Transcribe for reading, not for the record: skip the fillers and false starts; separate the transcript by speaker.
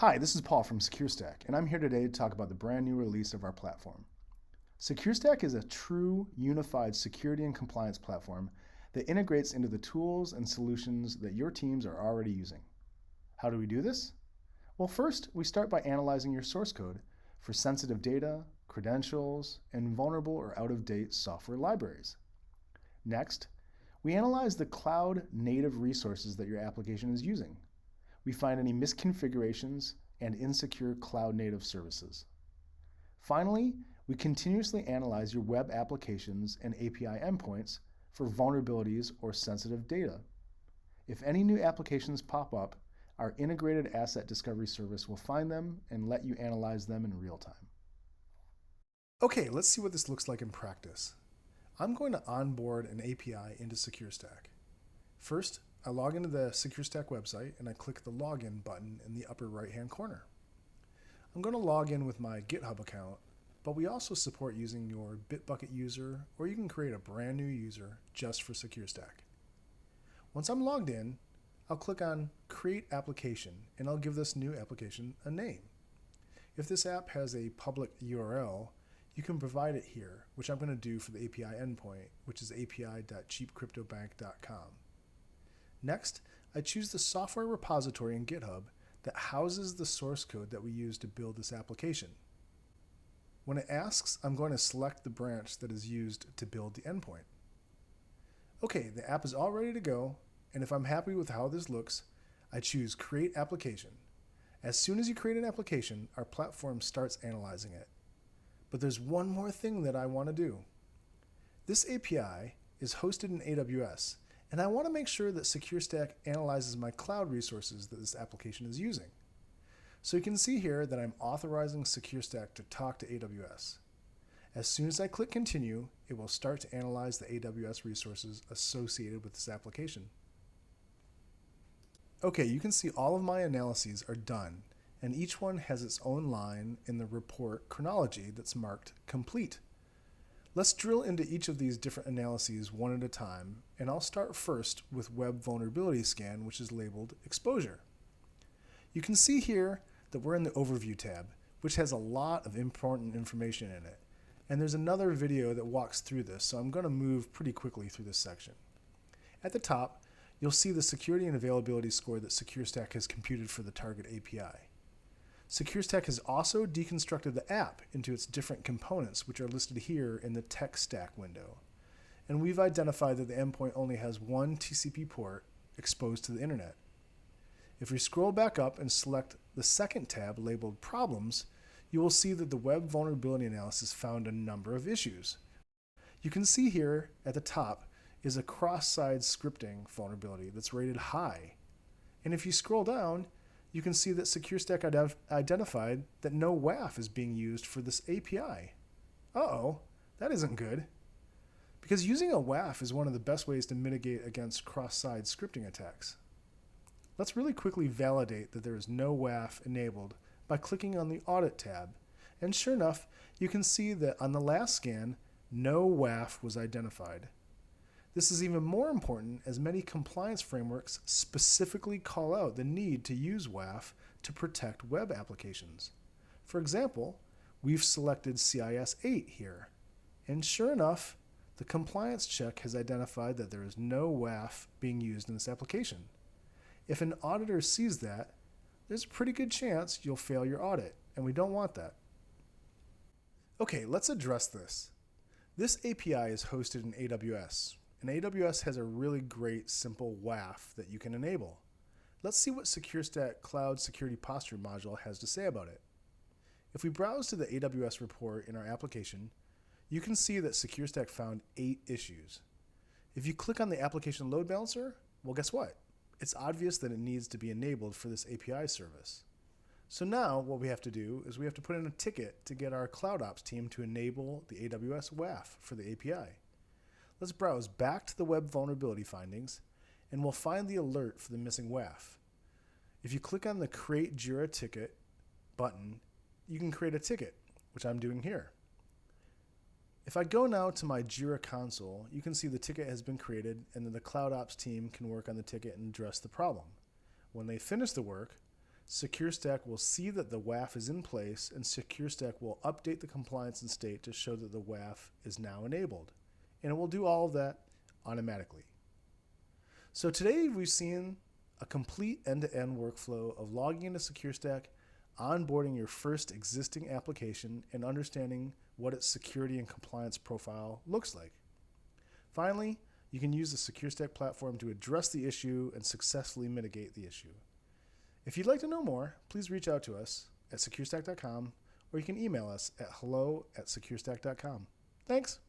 Speaker 1: Hi, this is Paul from SecureStack, and I'm here today to talk about the brand new release of our platform. SecureStack is a true unified security and compliance platform that integrates into the tools and solutions that your teams are already using. How do we do this? Well, first, we start by analyzing your source code for sensitive data, credentials, and vulnerable or out-of-date software libraries. Next, we analyze the cloud-native resources that your application is using. We find any misconfigurations and insecure cloud-native services. Finally, we continuously analyze your web applications and API endpoints for vulnerabilities or sensitive data. If any new applications pop up, our integrated asset discovery service will find them and let you analyze them in real time.
Speaker 2: Okay, let's see what this looks like in practice. I'm going to onboard an API into SecureStack. First, I log into the SecureStack website and I click the login button in the upper right-hand corner. I'm going to log in with my GitHub account, but we also support using your Bitbucket user, or you can create a brand new user just for SecureStack. Once I'm logged in, I'll click on Create Application and I'll give this new application a name. If this app has a public URL, you can provide it here, which I'm going to do for the API endpoint, which is api.cheapcryptobank.com. Next, I choose the software repository in GitHub that houses the source code that we use to build this application. When it asks, I'm going to select the branch that is used to build the endpoint. Okay, the app is all ready to go, and if I'm happy with how this looks, I choose Create Application. As soon as you create an application, our platform starts analyzing it. But there's one more thing that I want to do. This API is hosted in AWS, and I want to make sure that SecureStack analyzes my cloud resources that this application is using. So you can see here that I'm authorizing SecureStack to talk to AWS. As soon as I click Continue, it will start to analyze the AWS resources associated with this application. Okay, you can see all of my analyses are done, and each one has its own line in the report chronology that's marked Complete. Let's drill into each of these different analyses one at a time, and I'll start first with Web Vulnerability Scan, which is labeled Exposure. You can see here that we're in the Overview tab, which has a lot of important information in it. And there's another video that walks through this, so I'm going to move pretty quickly through this section. At the top, you'll see the security and availability score that SecureStack has computed for the target API. SecureStack has also deconstructed the app into its different components, which are listed here in the Tech Stack window. And we've identified that the endpoint only has one TCP port exposed to the internet. If we scroll back up and select the second tab labeled Problems, you will see that the Web Vulnerability Analysis found a number of issues. You can see here at the top is a cross-site scripting vulnerability that's rated high. And if you scroll down, you can see that SecureStack identified that no WAF is being used for this API. Uh-oh, that isn't good. Because using a WAF is one of the best ways to mitigate against cross-site scripting attacks. Let's really quickly validate that there is no WAF enabled by clicking on the Audit tab. And sure enough, you can see that on the last scan, no WAF was identified. This is even more important as many compliance frameworks specifically call out the need to use WAF to protect web applications. For example, we've selected CIS 8 here. And sure enough, the compliance check has identified that there is no WAF being used in this application. If an auditor sees that, there's a pretty good chance you'll fail your audit, and we don't want that. Okay, let's address this. This API is hosted in AWS. And AWS has a really great simple WAF that you can enable. Let's see what SecureStack Cloud Security Posture module has to say about it. If we browse to the AWS report in our application, you can see that SecureStack found 8 issues. If you click on the application load balancer, well, guess what? It's obvious that it needs to be enabled for this API service. So now what we have to do is we have to put in a ticket to get our CloudOps team to enable the AWS WAF for the API. Let's browse back to the web vulnerability findings, and we'll find the alert for the missing WAF. If you click on the Create Jira Ticket button, you can create a ticket, which I'm doing here. If I go now to my Jira console, you can see the ticket has been created, and then the CloudOps team can work on the ticket and address the problem. When they finish the work, SecureStack will see that the WAF is in place, and SecureStack will update the compliance and state to show that the WAF is now enabled. And it will do all of that automatically. So today we've seen a complete end-to-end workflow of logging into SecureStack, onboarding your first existing application, and understanding what its security and compliance profile looks like. Finally, you can use the SecureStack platform to address the issue and successfully mitigate the issue. If you'd like to know more, please reach out to us at SecureStack.com, or you can email us at hello@SecureStack.com. Thanks.